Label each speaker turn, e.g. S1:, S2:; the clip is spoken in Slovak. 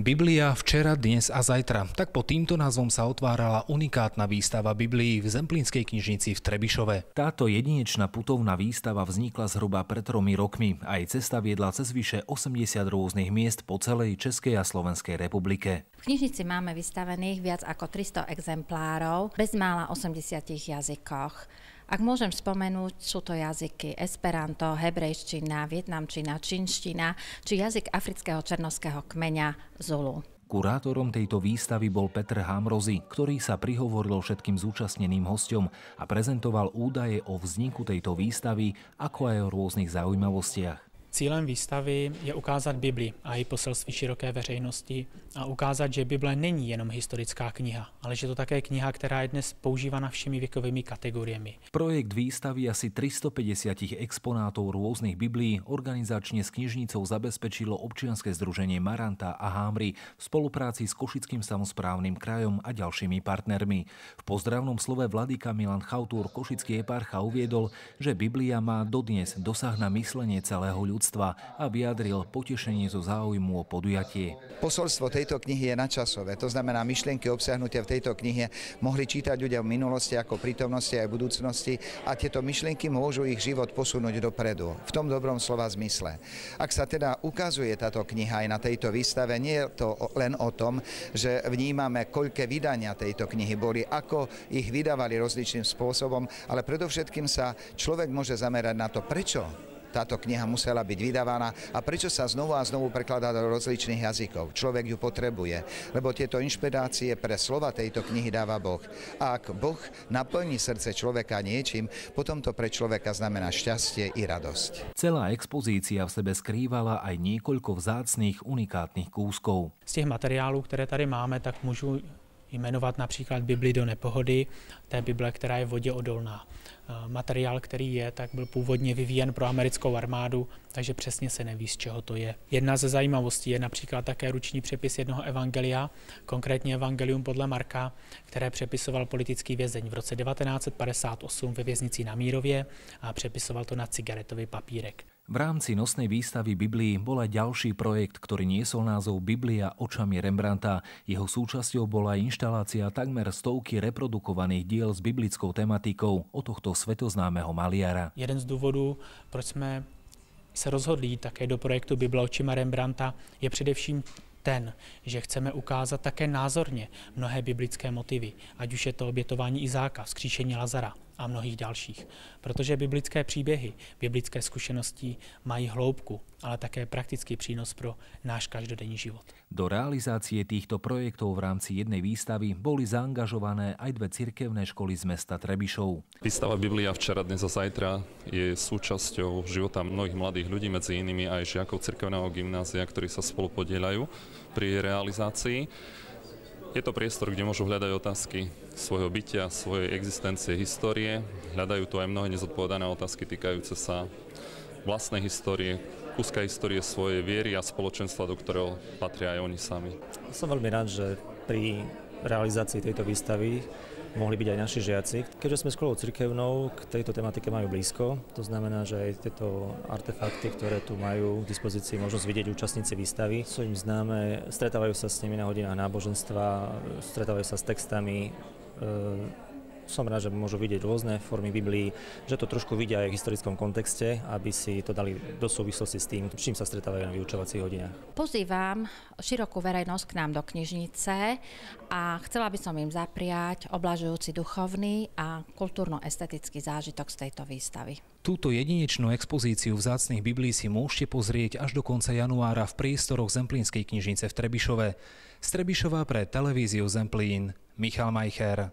S1: Biblia včera, dnes a zajtra. Tak pod týmto názvom sa otvárala unikátna výstava Biblií v Zemplínskej knižnici v Trebišove. Táto jedinečná putovná výstava vznikla zhruba pred 3 rokmi a jej cesta viedla cez vyše 80 rôznych miest po celej Českej a Slovenskej republike.
S2: V knižnici máme vystavených viac ako 300 exemplárov, bezmála 80 jazykoch. Ak môžem spomenúť, sú to jazyky esperanto, hebrejština, vietnamčina, čínština či jazyk afrického černovského kmeňa Zulu.
S1: Kurátorom tejto výstavy bol Petr Hamrozy, ktorý sa prihovoril všetkým zúčastneným hosťom a prezentoval údaje o vzniku tejto výstavy, ako aj o rôznych zaujímavostiach.
S3: Cílem výstavy je ukázat Bibli a její poselství široké veřejnosti a ukázat, že Bible není jenom historická kniha, ale že to také kniha, která je dnes používaná všemi věkovými kategoriemi.
S1: Projekt výstavy asi 350 exponátov rôznych Biblií organizačne s knižnicou zabezpečilo občianske združenie Maranta a Hámry v spolupráci s Košickým samosprávnym krajom a ďalšími partnermi. V pozdravnom slove vladyka Milan Chautúr, košický eparcha, uviedol, že Biblia má dodnes dosah na myslenie celého ľudstva a vyjadril potešenie zo záujmu o podujatie.
S4: Posolstvo tejto knihy je nadčasové, to znamená myšlienky obsiahnuté v tejto knihe mohli čítať ľudia v minulosti ako prítomnosti aj v budúcnosti a tieto myšlienky môžu ich život posunúť dopredu, v tom dobrom slova zmysle. Ak sa teda ukazuje táto kniha aj na tejto výstave, nie je to len o tom, že vnímame, koľké vydania tejto knihy boli, ako ich vydávali rozličným spôsobom, ale predovšetkým sa človek môže zamerať na to, prečo táto kniha musela byť vydávaná a prečo sa znovu a znovu prekladá do rozličných jazykov. Človek ju potrebuje, lebo tieto inšpirácie pre slova tejto knihy dáva Boh. A ak Boh naplní srdce človeka niečím, potom to pre človeka znamená šťastie i radosť.
S1: Celá expozícia v sebe skrývala aj niekoľko vzácnych unikátnych kúskov.
S3: Z těch materiálů, které tady máme, tak můžu jmenovat například Bibli do nepohody, té Bible, která je vodě odolná. Materiál, který je, tak byl původně vyvíjen pro americkou armádu, takže přesně se neví, z čeho to je. Jedna ze zajímavostí je například také ruční přepis jednoho evangelia, konkrétně evangelium podle Marka, které přepisoval politický vězeň v roce 1958 ve věznici na Mírově a přepisoval to na cigaretový papírek.
S1: V rámci nosnej výstavy Biblií bol aj ďalší projekt, ktorý niesol názov Biblia očami Rembrandta. Jeho súčasťou bola inštalácia takmer stovky reprodukovaných diel s biblickou tematikou od tohto svetoznámeho maliara.
S3: Jeden z důvodů, proč jsme se rozhodli jít také do projektu Bible očima Rembrandta, je především ten, že chceme ukázat také názorně mnohé biblické motivy, ať už je to obětování Izáka, vzkříšení Lazara a mnohých dalších. Protože biblické příběhy, biblické zkušenosti mají hloubku, ale také praktický přínos pro náš každodenní život.
S1: Do realizácie týchto projektov v rámci jednej výstavy boli zaangažované aj 2 cirkevné školy z mesta Trebišov.
S5: Výstava Biblia včera, dnes a zajtra je súčasťou života mnohých mladých ľudí, medzi inými aj žiakov cirkevného gymnázia, ktorí sa spolu podieľajú pri jej realizácii. Je to priestor, kde môžu hľadať otázky svojho bytia, svojej existencie, histórie. Hľadajú tu aj mnohé nezodpovedané otázky týkajúce sa vlastnej histórie, kúska histórie svojej viery a spoločenstva, do ktorého patria aj oni sami.
S6: Som veľmi rád, že pri realizácii tejto výstavy mohli byť aj naši žiaci. Keďže sme školou cirkevnou, k tejto tematike majú blízko. To znamená, že aj tieto artefakty, ktoré tu majú k dispozícii možnosť vidieť účastníci výstavy, sú im známe, stretávajú sa s nimi na hodinách náboženstva, stretávajú sa s textami. Som rád, že môžu vidieť rôzne formy Biblií, že to trošku vidia aj v historickom kontexte, aby si to dali do súvislosti s tým, s čím sa stretávajú na vyučovacích hodinách.
S2: Pozývam širokú verejnosť k nám do knižnice a chcela by som im zapriať oblažujúci duchovný a kultúrno-estetický zážitok z tejto výstavy.
S1: Túto jedinečnú expozíciu vzácnych Biblií si môžete pozrieť až do konca januára v priestoroch Zemplínskej knižnice v Trebišove. Z Trebišova pre televíziu Zemplín Michal Majcher.